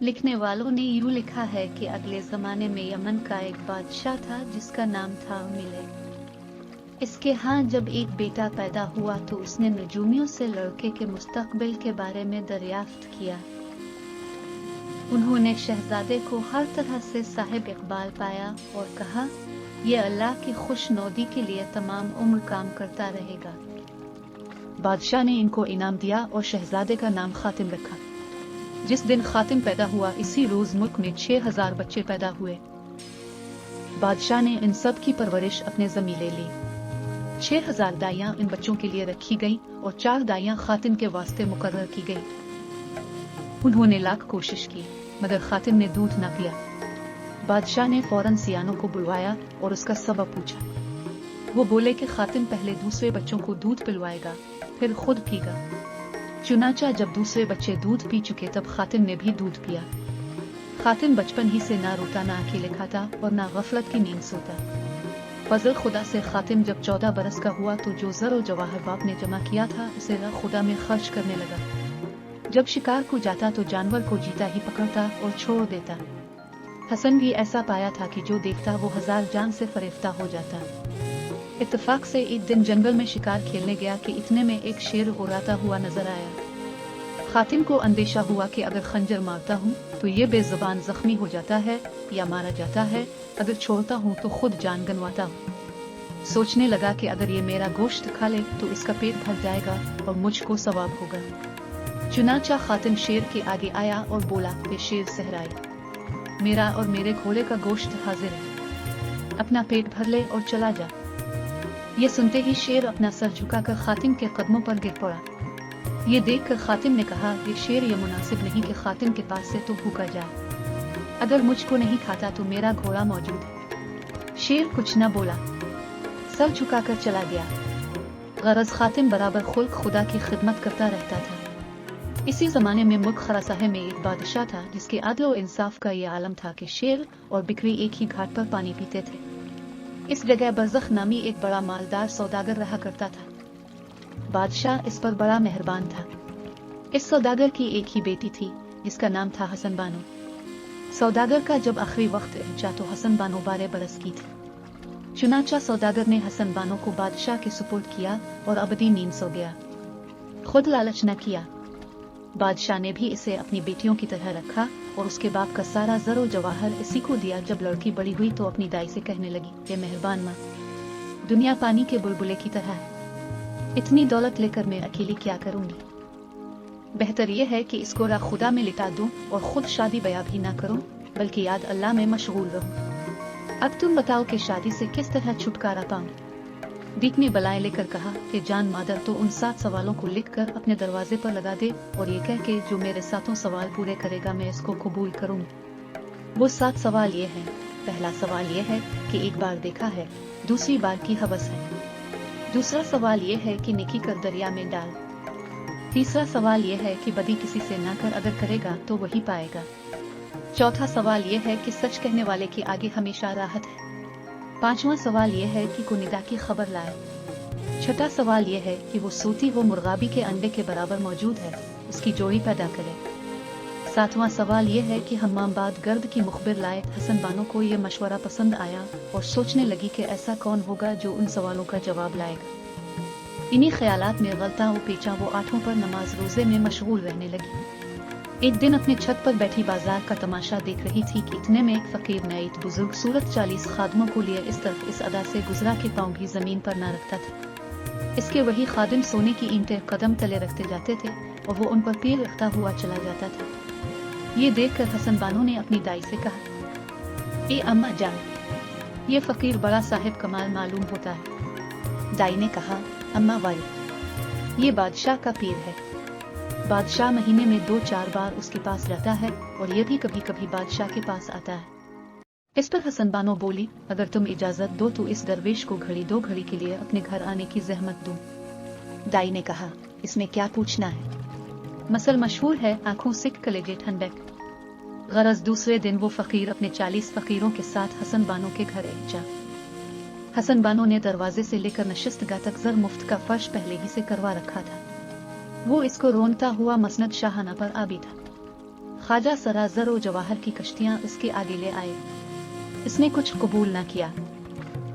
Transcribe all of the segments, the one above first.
लिखने वालों ने यूँ लिखा है कि अगले ज़माने में यमन का एक बादशाह था जिसका नाम था मिले। इसके यहाँ जब एक बेटा पैदा हुआ तो उसने नजूमियों से लड़के के मुस्तकबिल के बारे में दरियाफ्त किया। उन्होंने शहजादे को हर तरह से साहिब इकबाल पाया और कहा, ये अल्लाह की खुशनौदी के लिए तमाम उम्र काम करता रहेगा। बादशाह ने इनको इनाम दिया और शहजादे का नाम खातिम रखा। जिस दिन खातिम पैदा हुआ इसी रोज मुल्क में 6000 बच्चे पैदा हुए। बादशाह ने इन सब की परवरिश अपने ज़मी ले ली। 6000 दाइयां इन बच्चों के लिए रखी गई और 4 दाइयां खातिम के वास्ते मुकर्रर की गई। उन्होंने लाख कोशिश की मगर खातिम ने दूध न पिया। बादशाह ने फौरन सियानों को बुलवाया और उसका सबब पूछा। वो बोले कि खातिम पहले दूसरे बच्चों को दूध पिलवाएगा फिर खुद पीगा। चुनाचा जब दूसरे बच्चे दूध पी चुके तब खातिम ने भी दूध पिया। खातिम बचपन ही से ना रोता ना अकेले खाता और ना गफलत की नींद सोता। फजल खुदा से खातिम जब 14 बरस का हुआ तो जो ज़र और जवाहर बाप ने जमा किया था उसे खुदा में खर्च करने लगा। जब शिकार को जाता तो जानवर को जीता ही पकड़ता और छोड़ देता। हसन भी ऐसा पाया था कि जो देखता वो 1000 जान से फरेफ्ता हो जाता। इत्तेफाक से एक दिन जंगल में शिकार खेलने गया कि इतने में एक शेर उड़ाता हुआ नजर आया। खातिम को अंदेशा हुआ कि अगर खंजर मारता हूँ तो ये बेजुबान जख्मी हो जाता है या मारा जाता है, अगर छोड़ता हूँ तो खुद जान गंवाता हूँ। सोचने लगा कि अगर ये मेरा गोश्त खा ले तो इसका पेट भर जाएगा और मुझको सवाब होगा। चुनाचा खातिम शेर के आगे आया और बोला, ये शेर सहराए, मेरा और मेरे घोड़े का गोश्त हाजिर है, अपना पेट भर ले और चला जा। ये सुनते ही शेर अपना सर झुकाकर खातिम के कदमों पर गिर पड़ा। ये देखकर खातिम ने कहा, ये शेर ये मुनासिब नहीं कि खातिम के पास से तो भूखा जाए। अगर मुझको नहीं खाता तो मेरा घोड़ा मौजूद है। शेर कुछ न बोला, सर झुकाकर चला गया। गरज खातिम बराबर खुल्क खुदा की खिदमत करता रहता था। इसी जमाने में मुल्क खरासाहे में एक बादशाह था जिसके अदल और इंसाफ का ये आलम था कि शेर और बिकरी एक ही घाट पर पानी पीते थे। इस जगह बरज़ख नामी एक बड़ा मालदार सौदागर रहा करता था। बादशाह इस पर बड़ा मेहरबान था। इस सौदागर की एक ही बेटी थी जिसका नाम था हसन बानो। सौदागर का जब आखिरी वक्त पहुंचा तो हसन बानो 12 बरस की थी। चुनाचा सौदागर ने हसन बानो को बादशाह के सुपुर्द किया और अबदी नींद सो गया। खुद लालच न किया। बादशाह ने भी इसे अपनी बेटियों की तरह रखा और उसके बाप का सारा ज़र जवाहर इसी को दिया। जब लड़की बड़ी हुई तो अपनी दाई से कहने लगी, ये मेहरबान माँ, दुनिया पानी के बुलबुले की तरह है, इतनी दौलत लेकर मैं अकेली क्या करूंगी। बेहतर यह है कि इसको खुदा में लिटा दूं और खुद शादी ब्याह भी ना करूं बल्कि याद अल्लाह में मशगूल रहूं। अब तुम बताओ कि शादी से किस तरह छुटकारा पाऊं। दीक ने बलाएं लेकर कहा कि जान मादर तो उन 7 सवालों को लिखकर अपने दरवाजे पर लगा दे और ये कह के जो मेरे 7 सवाल पूरे करेगा मैं इसको कबूल करूंगी। वो 7 सवाल ये हैं। पहला सवाल ये है कि एक बार देखा है, दूसरी बार की हवस है। दूसरा सवाल ये है कि नेकी कर दरिया में डाल। तीसरा सवाल ये है कि बदी किसी से ना कर, अगर करेगा तो वही पाएगा। चौथा सवाल ये है कि सच कहने वाले के आगे हमेशा राहत है। 5वां सवाल यह है कि कुनिदा की खबर लाए। 6ठा सवाल यह है कि वो सोती वो मुर्गाबी के अंडे के बराबर मौजूद है, उसकी जोड़ी पैदा करे। 7वां सवाल यह है कि हम्मामबाद गर्द की मुखबिर लाए। हसन बानो को यह मशवरा पसंद आया और सोचने लगी कि ऐसा कौन होगा जो उन सवालों का जवाब लाएगा। इन्हीं ख्यालात में गलता व पेचा वो आठों पर नमाज रोजे में मशगूल रहने लगी। एक दिन अपने छत पर बैठी बाजार का तमाशा देख रही थी कि इतने में एक फकीर नाइत बुजुर्ग सूरत 40 खादमों को लिए इस तरफ इस अदा से गुजरा के पांव भी जमीन पर ना रखता था। इसके वही खादिम सोने की ईंटें कदम तले रखते जाते थे और वो उन पर पैर रखता हुआ चला जाता था। ये देखकर हसन बानो ने अपनी दाई से कहा, ए अम्मा जान, ये फकीर बड़ा साहिब कमाल मालूम होता है। दाई ने कहा, अम्मा वाली, ये बादशाह का पीर है। बादशाह महीने में 2-4 बार उसके पास रहता है और ये भी कभी कभी बादशाह के पास आता है। इस पर हसन बानो बोली, अगर तुम इजाजत दो तो इस दरवेश को घड़ी 2 घड़ी के लिए अपने घर आने की जहमत दूं। दाई ने कहा, इसमें क्या पूछना है, मसल मशहूर है, आंखों सिक कलेजे ठंडक। गरज दूसरे दिन वो फकीर अपने 40 फकीरों के साथ हसन बानो के घर पहुंचा। हसन बानो ने दरवाजे से लेकर नशिस्तगाह तक जर मुफ्त का फर्श पहले ही से करवा रखा था। वो इसको रोनता हुआ मसनद शाहाना पर आ बैठा। ख्वाजा सराजर और जवाहर की कश्तियां इसके आगे ले आए। इसने कुछ कबूल न किया।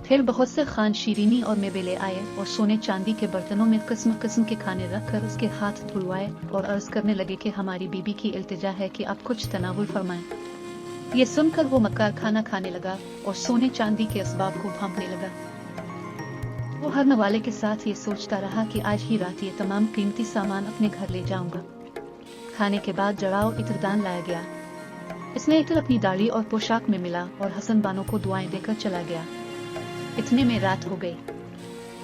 फिर बहुत से खान शीरीनी और मेवे ले आए और सोने चांदी के बर्तनों में किस्म किस्म के खाने रखकर उसके हाथ धुलवाए और अर्ज करने लगे कि हमारी बीबी की इल्तिजा है कि आप कुछ तनावुल फरमाएं। ये सुनकर वो मक्कार खाना खाने लगा और सोने चांदी के असबाब को भांपने लगा। वो हर नवाले के साथ ये सोचता रहा कि आज ही रात ये तमाम कीमती सामान अपने घर ले जाऊंगा। खाने के बाद जड़ाव इत्रदान लाया गया। इसमें इत्र अपनी दाढ़ी और पोशाक में मिला और हसन बानो को दुआएं देकर चला गया। इतने में रात हो गई।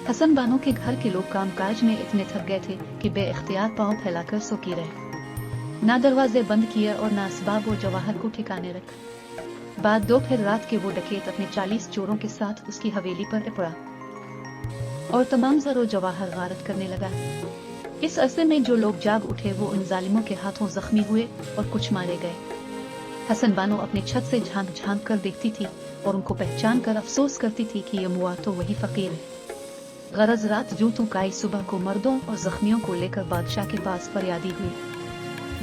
हसन बानो के घर के लोग कामकाज में इतने थक गए थे कि बेइख्तियार पांव फैलाकर सोती रहे। ना दरवाजे बंद किए और ना असबाब और जवाहर को ठिकाने रखा। बाद दोपहर रात के वो डकैत अपने 40 चोरों के साथ उसकी हवेली पर पड़ा और तमाम ज़रो जवाहर गारत करने लगा। इस अरसे में जो लोग जाग उठे वो उन जालिमों के हाथों जख्मी हुए और कुछ मारे गए। हसन बानो अपने छत से झांक झांक कर देखती थी और उनको पहचान कर अफसोस करती थी कि ये मुआ तो वही फकीर है। गरज रात जूतों काई सुबह को मर्दों और जख्मियों को लेकर बादशाह के पास फरियादी हुई।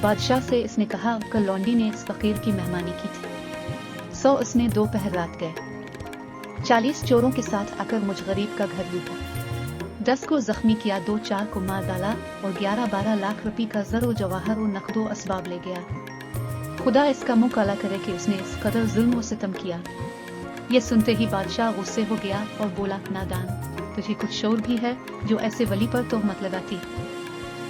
बादशाह से इसने कहा कल लौंडी ने इस फकीर की मेहमानी की थी। 100 इसने दोपहर रात गए। 40 चोरों के साथ आकर मुझ गरीब का घर लूटा। 10 को जख्मी किया, 2-4 को मार डाला और 11-12 लाख रुपए का ज़रो जवाहर और नकदो असबाब ले गया। खुदा इसका मुंह काला करे कि उसने इस कदर जुल्म और सितम किया। ये सुनते ही बादशाह गुस्से हो गया और बोला, नादान, तुझे कुछ शौर भी है जो ऐसे वली पर तोहमत लगाती?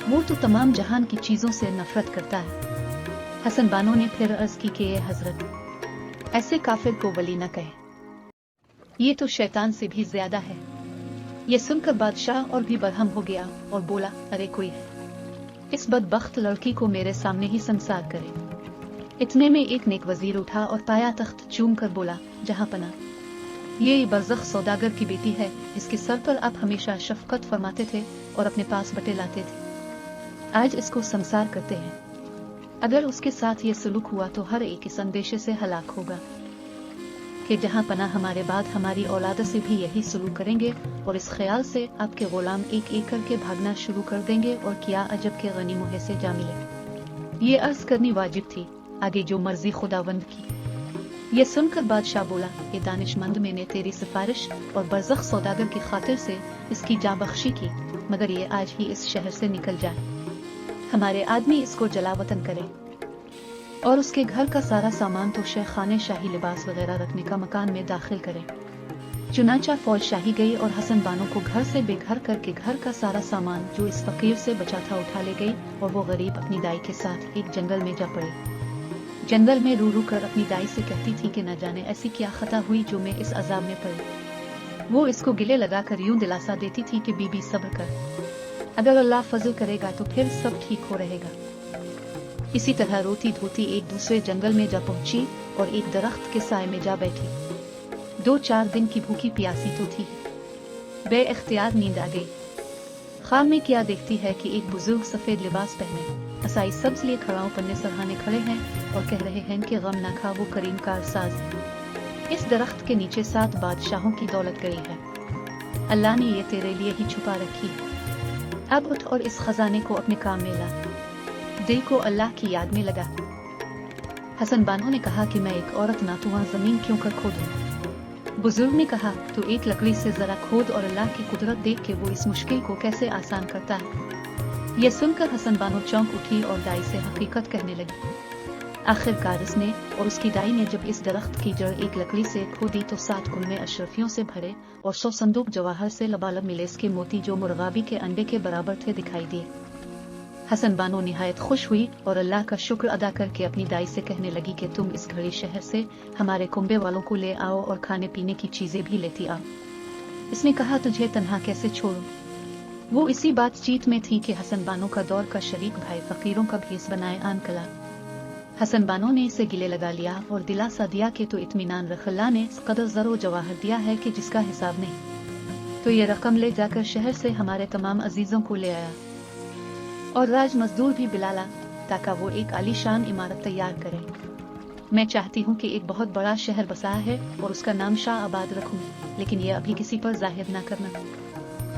वो तो तमाम जहान की चीजों से नफरत करता है। हसन बानो ने फिर अर्ज की कि ये हजरत, ऐसे काफिर को वली न कहे, ये तो शैतान से भी ज्यादा है। ये सुनकर बादशाह और भी बरहम हो गया और बोला, अरे कोई है, इस बदबख्त लड़की को मेरे सामने ही संसार करे। इतने में एक नेक वजीर उठा और पाया तख्त चूम कर बोला, जहां पना, ये बरज़ख सौदागर की बेटी है, इसके सर पर आप हमेशा शफकत फरमाते थे और अपने पास बटे लाते थे। आज इसको संसार करते हैं। अगर उसके साथ ये सलूक हुआ तो हर एक इस अंदेशे से हलाक होगा कि जहां पना हमारे बाद हमारी औलाद से भी यही सलूक करेंगे और इस ख्याल से आपके गुलाम एक एक करके भागना शुरू कर देंगे और क्या अजब के गनी मुहे से जा मिले। ये अर्ज करनी वाजिब थी, आगे जो मर्जी खुदावंद की। ये सुनकर बादशाह बोला, ये दानिशमंद मैंने तेरी सिफारिश और बरज़ख सौदागर की खातिर से इसकी जाबख्शी की, मगर ये आज ही इस शहर से निकल जाए। हमारे आदमी इसको जलावतन करे और उसके घर का सारा सामान तो शेख खाने शाही लिबास वगैरह रखने का मकान में दाखिल करे। चुनाचा फौज शाही गई और हसन बानो को घर से बेघर करके घर का सारा सामान जो इस फकीर से बचा था उठा ले गई और वो गरीब अपनी दाई के साथ एक जंगल में जा पड़े। जंगल में रू रू कर अपनी दाई से कहती थी कि न जाने ऐसी क्या खता हुई जो मैं इस अजाब में पड़ी। वो इसको गिले लगाकर यूं दिलासा देती थी कि बीबी सब्र कर, अगर अल्लाह फजल करेगा तो फिर सब ठीक हो रहेगा। इसी तरह रोती धोती एक दूसरे जंगल में जा पहुंची और एक दरख्त के साए में जा बैठी। 2-4 दिन की भूखी प्यासी तो थी, बे इख्तियार नींद आ गई। ख्वाब में क्या देखती है कि एक बुजुर्ग सफेद लिबास पहने असाई सब्ज लिए खड़ाओं पन्ने सरहाने खड़े हैं और कह रहे हैं कि गम न खा, वो करीम कारसाज है। इस दरख्त के नीचे 7 बादशाहों की दौलत गई है, अल्लाह ने ये तेरे लिए ही छुपा रखी है। अब उठ और इस खजाने को अपने काम में ला, दिल को अल्लाह की याद में लगा। हसन बानो ने कहा कि मैं एक औरत ना तो वहाँ जमीन क्यों कर खोदूं। बुजुर्ग ने कहा, तो एक लकड़ी से जरा खोद और अल्लाह की कुदरत देख के वो इस मुश्किल को कैसे आसान करता है। ये सुनकर हसन बानो चौंक उठी और दाई से हकीकत कहने लगी। आखिरकार उसने और उसकी दाई ने जब इस दरख्त की जड़ एक लकड़ी से खोदी तो 7 कुल्मे अशरफियों से भरे और 100 संदूक जवाहर से लबालब मिले इसके मोती जो मुर्गाबी के अंडे के बराबर थे दिखाई दिए। हसन बानो निहायत खुश हुई और अल्लाह का शुक्र अदा करके अपनी दाई से कहने लगी कि तुम इस घड़ी शहर से हमारे कुंबे वालों को ले आओ और खाने पीने की चीजें भी लेती आओ। इसने कहा, तुझे तन्हा कैसे छोड़ूं। वो इसी बातचीत में थी कि हसन बानो का दौर का शरीक भाई फकीरों का भेस बनाए आन कला। हसन बानो ने इसे गिले लगा लिया और दिलासा दिया कि तो इत्मीनान रख, अल्लाह ने इस कदर ज़रो जवाहर दिया है कि जिसका हिसाब नहीं। तो ये रकम ले जाकर शहर से हमारे तमाम अजीजों को ले आया और राज मजदूर भी बिलाला ताकि वो एक आलीशान इमारत तैयार करे। मैं चाहती हूँ कि एक बहुत बड़ा शहर बसाया है और उसका नाम शाह आबाद रखूँ, लेकिन ये अभी किसी पर जाहिर ना करना।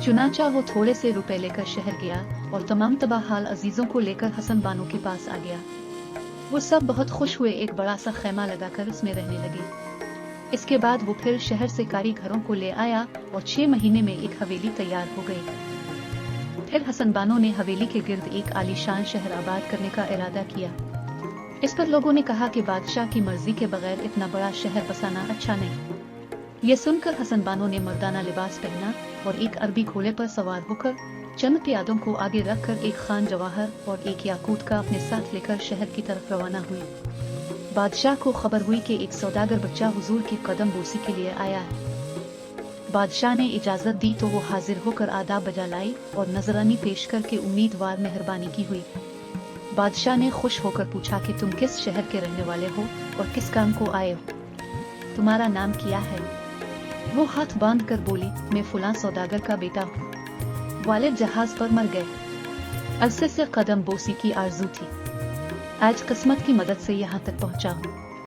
चुनाचा वो थोड़े से रुपए लेकर शहर गया और तमाम तबाह हाल अजीजों को लेकर हसन बानो के पास आ गया। वो सब बहुत खुश हुए, एक बड़ा सा खैमा लगाकर उसमें रहने लगे। इसके बाद वो फिर शहर से कारीगरों को ले आया और 6 महीने में एक हवेली तैयार हो गई। फिर हसन बानो ने हवेली के गिर्द एक आलीशान शहर आबाद करने का इरादा किया। इस पर लोगों ने कहा कि बादशाह की मर्जी के बगैर इतना बड़ा शहर बसाना अच्छा नहीं। ये सुनकर हसन बानो ने मर्दाना लिबास पहना और एक अरबी घोड़े पर सवार होकर चंद प्यादों को आगे रखकर एक खान जवाहर और एक याकूत का अपने साथ लेकर शहर की तरफ रवाना हुई। बादशाह को खबर हुई कि एक सौदागर बच्चा हुजूर की कदम बोसी के लिए आया है। बादशाह ने इजाजत दी तो वो हाजिर होकर आदाब बजा लाई और नजरानी पेश करके उम्मीदवार मेहरबानी की हुई। बादशाह ने खुश होकर पूछा कि तुम किस शहर के रहने वाले हो और किस काम को आए हो, तुम्हारा नाम क्या है? वो हाथ बांध कर बोली, मैं फुलां सौदागर का बेटा हूँ, वालिद जहाज पर मर गए, अरसे से कदम बोसी की आरजू थी, आज किस्मत की मदद से यहाँ तक पहुँचा हूँ।